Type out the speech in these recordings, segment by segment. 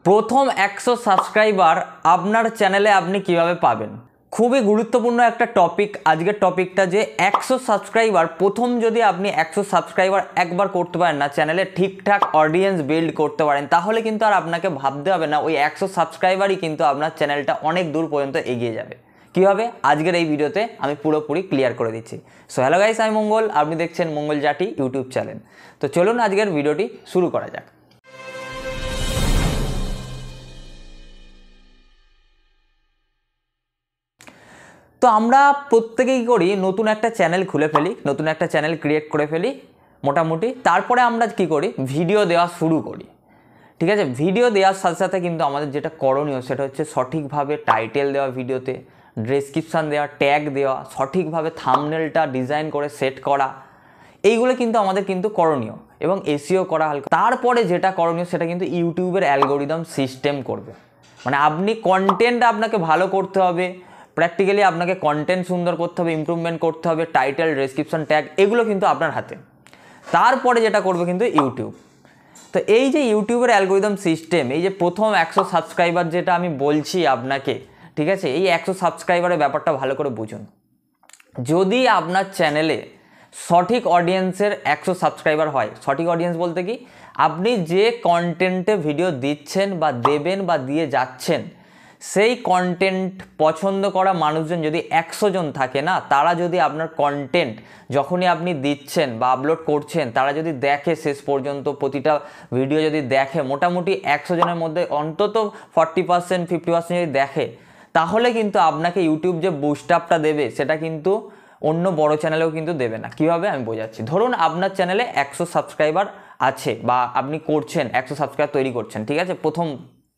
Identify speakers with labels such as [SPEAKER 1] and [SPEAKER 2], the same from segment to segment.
[SPEAKER 1] প্রথম 100 সাবস্ক্রাইবার আপনার চ্যানেলে আপনি কিভাবে পাবেন। খুবই গুরুত্বপূর্ণ একটা টপিক আজকের টপিকটা, যে 100 সাবস্ক্রাইবার প্রথম যদি আপনি 100 সাবস্ক্রাইবার একবার করতে পারেন না, চ্যানেলে ঠিকঠাক অডিয়েন্স বিল্ড করতে পারেন, তাহলে কিন্তু আর আপনাকে ভাবতে হবে না, ওই 100 সাবস্ক্রাইবারই কিন্তু আপনার চ্যানেলটা অনেক দূর পর্যন্ত এগিয়ে যাবে। কীভাবে আজকের এই ভিডিওতে আমি পুরোপুরি ক্লিয়ার করে দিচ্ছি। সো হ্যালো গাইস, আমি মঙ্গল, আপনি দেখছেন মঙ্গল জাটি ইউটিউব চ্যানেল। তো চলুন আজকের ভিডিওটি শুরু করা যাক। তো আমরা প্রত্যেকেই করি, নতুন একটা চ্যানেল খুলে ফেলি, নতুন একটা চ্যানেল ক্রিয়েট করে ফেলি মোটামুটি। তারপরে আমরা কি করি, ভিডিও দেওয়া শুরু করি। ঠিক আছে, ভিডিও দেওয়ার সাথে সাথে কিন্তু আমাদের যেটা করণীয় সেটা হচ্ছে সঠিকভাবে টাইটেল দেওয়া, ভিডিওতে ডেসক্রিপশান দেওয়া, ট্যাগ দেওয়া, সঠিকভাবে থাম্বনেলটা ডিজাইন করে সেট করা, এইগুলো কিন্তু আমাদের কিন্তু করণীয়, এবং এসইও করা হালকা। তারপরে যেটা করণীয় সেটা কিন্তু ইউটিউবের অ্যালগোরিদম সিস্টেম করবে। মানে আপনি কন্টেন্ট আপনাকে ভালো করতে হবে, প্র্যাকটিক্যালি আপনাকে কন্টেন্ট সুন্দর করতে হবে, ইমপ্রুভমেন্ট করতে হবে, টাইটেল, ডেসক্রিপশন, ট্যাগ, এগুলো কিন্তু আপনার হাতে। তারপরে যেটা করবে কিন্তু ইউটিউব। তো এই যে ইউটিউবের অ্যালগোরিদম সিস্টেম, এই যে প্রথম 100 সাবস্ক্রাইবার যেটা আমি বলছি আপনাকে, ঠিক আছে, এই 100 সাবস্ক্রাইবারের ব্যাপারটা ভালো করে বুঝুন। যদি আপনার চ্যানেলে সঠিক অডিয়েন্সের 100 সাবস্ক্রাইবার হয়, সঠিক অডিয়েন্স বলতে কি, আপনি যে কন্টেন্টে ভিডিও দিচ্ছেন বা দেবেন বা দিয়ে যাচ্ছেন, সেই কন্টেন্ট পছন্দ করা মানুষজন যদি 100 জন থাকে না, তারা যদি আপনার কন্টেন্ট যখনই আপনি দিচ্ছেন বা আপলোড করছেন, তারা যদি দেখে শেষ পর্যন্ত, প্রতিটা ভিডিও যদি দেখে, মোটামুটি 100 জনের মধ্যে অন্তত 40%, 50% যদি দেখে, তাহলে কিন্তু আপনাকে ইউটিউব যে বুস্ট আপটা দেবে সেটা কিন্তু অন্য বড় চ্যানেলেও কিন্তু দেবে না। কীভাবে আমি বোঝাচ্ছি। ধরুন আপনার চ্যানেলে 100 সাবস্ক্রাইবার আছে, বা আপনি করছেন 100 সাবস্ক্রাইবার তৈরি করছেন, ঠিক আছে, প্রথম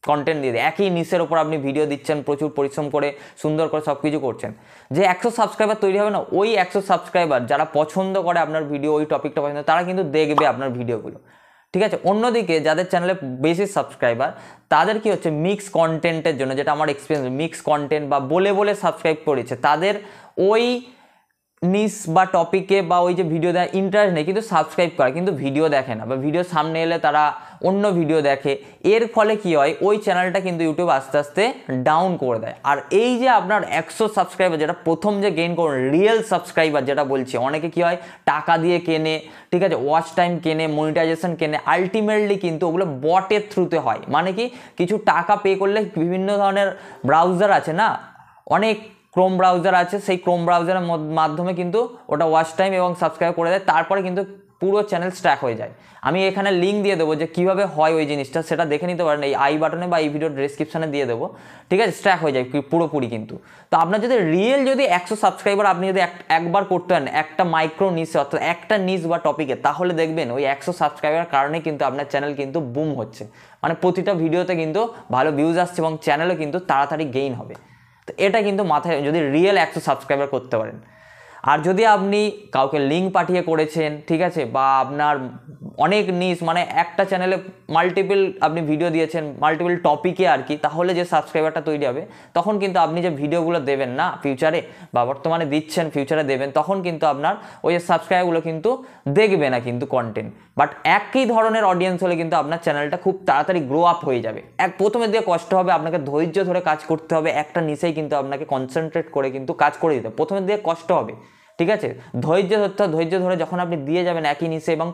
[SPEAKER 1] কন্টেন্ট দিয়ে একই নিচের ওপর আপনি ভিডিও দিচ্ছেন, প্রচুর পরিশ্রম করে সুন্দর করে সব কিছু করছেন। যে 100 সাবস্ক্রাইবার তৈরি হবে না, ওই 100 সাবস্ক্রাইবার যারা পছন্দ করে আপনার ভিডিও, ওই টপিকটা পছন্দ, তারা কিন্তু দেখবে আপনার ভিডিওগুলো, ঠিক আছে। অন্যদিকে যাদের চ্যানেলে বেশি সাবস্ক্রাইবার, তাদের কি হচ্ছে, মিক্স কন্টেন্টের জন্য, যেটা আমার এক্সপিরিয়েন্স, মিক্স কন্টেন্ট বা বলে বলে সাবস্ক্রাইব করেছে, তাদের ওই নিস বা টপিকে বা ওই যে ভিডিও দেয় ইন্টারেস্ট নেই, কিন্তু সাবস্ক্রাইব করে, কিন্তু ভিডিও দেখে না, বা ভিডিও সামনে এলে তারা অন্য ভিডিও দেখে। এর ফলে কি হয়, ওই চ্যানেলটা কিন্তু ইউটিউব আস্তে আস্তে ডাউন করে দেয়। আর এই যে আপনার 100 সাবস্ক্রাইবার, যেটা প্রথম যে গেইন করুন, রিয়েল সাবস্ক্রাইবার যেটা বলছি, অনেকে কি হয় টাকা দিয়ে কেনে, ঠিক আছে, ওয়াচ টাইম কেনে, মনিটাইজেশন কেনে, আলটিমেটলি কিন্তু ওগুলো বটের থ্রুতে হয়। মানে কি, কিছু টাকা পে করলে বিভিন্ন ধরনের ব্রাউজার আছে না, অনেক ক্রোম ব্রাউজার আছে, সেই ক্রোম ব্রাউজারের মাধ্যমে কিন্তু ওটা ওয়াচ টাইম এবং সাবস্ক্রাইব করে দেয়, তারপরে কিন্তু পুরো চ্যানেল স্ট্র্যাক হয়ে যায়। আমি এখানে লিঙ্ক দিয়ে দেবো যে কীভাবে হয় ওই জিনিসটা, সেটা দেখে নিতে পারেন, এই আই বাটনে বা এই ভিডিওর ডেসক্রিপশানে দিয়ে দেবো, ঠিক আছে। স্ট্র্যাক হয়ে যায় পুরোপুরি কিন্তু। তো আপনার যদি রিয়েল যদি 100 সাবস্ক্রাইবার আপনি যদি একবার করতে পারেন একটা মাইক্রো নিচে, অর্থাৎ একটা নিচ বা টপিকে, তাহলে দেখবেন ওই 100 সাবস্ক্রাইবার কারণে কিন্তু আপনার চ্যানেল কিন্তু বুম হচ্ছে। মানে প্রতিটা ভিডিওতে কিন্তু ভালো ভিউজ আসছে এবং চ্যানেলও কিন্তু তাড়াতাড়ি গেইন হবে। তো এটা কিন্তু মাথায়, যদি রিয়েল 100 সাবস্ক্রাইবার করতে পারেন। আর যদি আপনি কাউকে লিঙ্ক পাঠিয়ে করেছেন, ঠিক আছে, বা আপনার অনেক নিস, মানে একটা চ্যানেলে মাল্টিপল আপনি ভিডিও দিয়েছেন, মাল্টিপল টপিকে আর কি, তাহলে যে সাবস্ক্রাইবারটা তৈরি হবে, তখন কিন্তু আপনি যে ভিডিওগুলো দেবেন না ফিউচারে, বা বর্তমানে দিচ্ছেন, ফিউচারে দেবেন, তখন কিন্তু আপনার ওই সাবস্ক্রাইবারগুলো কিন্তু দেখবে না কিন্তু কন্টেন্ট। বাট একই ধরনের অডিয়েন্স হলে কিন্তু আপনার চ্যানেলটা খুব তাড়াতাড়ি গ্রো আপ হয়ে যাবে। প্রথমের দিকে কষ্ট হবে, আপনাকে ধৈর্য ধরে কাজ করতে হবে, একটা নিচেই কিন্তু আপনাকে কনসেন্ট্রেট করে কিন্তু কাজ করে দিতে হবে। প্রথমের দিকে কষ্ট হবে, ঠিক আছে, ধৈর্য ধরতে, ধৈর্য ধরে যখন আপনি দিয়ে যাবেন একই নিচে, এবং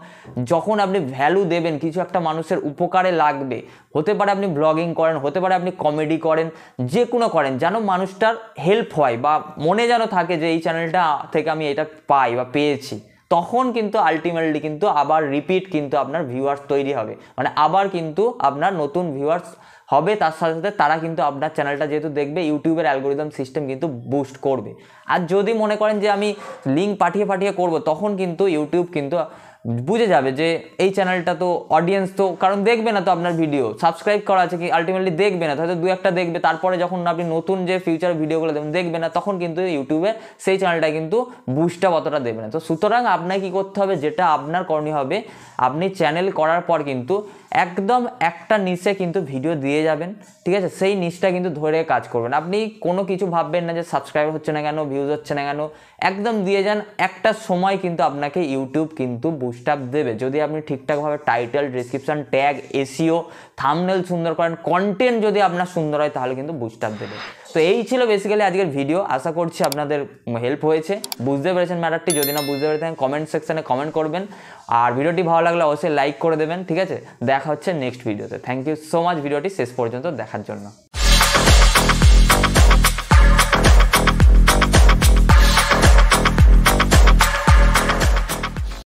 [SPEAKER 1] যখন আপনি ভ্যালু দেবেন, কিছু একটা মানুষের উপকারে লাগবে, হতে পারে আপনি ব্লগিং করেন, হতে পারে আপনি কমেডি করেন, যে কোনো করেন, যেন মানুষটার হেল্প হয় বা মনে যেন থাকে যে এই চ্যানেলটা থেকে আমি এটা পাই বা পেয়েছি, তখন কিন্তু আলটিমেটলি কিন্তু আবার রিপিট কিন্তু আপনার ভিউয়ার্স তৈরি হবে। মানে আবার কিন্তু আপনার নতুন ভিউয়ার্স হবে, তার সাথে সাথে তারা কিন্তু আপনার চ্যানেলটা যেহেতু দেখবে, ইউটিউবের অ্যালগোরিদম সিস্টেম কিন্তু বুস্ট করবে। আর যদি মনে করেন যে আমি লিঙ্ক পাঠিয়ে করব, তখন কিন্তু ইউটিউব কিন্তু বুঝে যাবে যে এই চ্যানেলটা তো অডিয়েন্স তো, কারণ দেখবে না তো আপনার ভিডিও, সাবস্ক্রাইব করা আছে কি, আলটিমেটলি দেখবে না, হয়তো 2-1টা দেখবে, তারপরে যখন আপনি নতুন যে ফিউচার ভিডিওগুলো দেখবে না, তখন কিন্তু ইউটিউবে সেই চ্যানেলটা কিন্তু বুস্ট আপ অতটা দেবে না। তো সুতরাং আপনাকে কী করতে হবে, যেটা আপনার করণীয় হবে, আপনি চ্যানেল করার পর কিন্তু একদম একটা নিচে কিন্তু ভিডিও দিয়ে যাবেন, ঠিক আছে, সেই নিচটা কিন্তু ধরে কাজ করবেন। আপনি কোনো কিছু ভাববেন না যে সাবস্ক্রাইব হচ্ছে না কেন, ভিউজ হচ্ছে না কেন, একদম দিয়ে যান, একটা সময় কিন্তু আপনাকে ইউটিউব কিন্তু বুস্ট আপ দেবে যদি আপনি ঠিকঠাকভাবে title, description, tag, SEO, thumbnail সুন্দর করেন, কন্টেন্ট যদি আপনার সুন্দর হয় তাহলে কিন্তু বুস্ট আপ দেবে। তো এই ছিল বেসিক্যালি আজকের ভিডিও। আশা করছি আপনাদের হেল্প হয়েছে, বুঝতে পেরেছেন ম্যাটারটি। যদি না বুঝতে পেরেছেন কমেন্ট সেকশনে কমেন্ট করবেন, আর ভিডিওটি ভালো লাগলে অবশ্যই লাইক করে দেবেন, ঠিক আছে? দেখা হচ্ছে নেক্সট ভিডিওতে। থ্যাংক ইউ সো মাচ ভিডিওটি শেষ পর্যন্ত দেখার জন্য।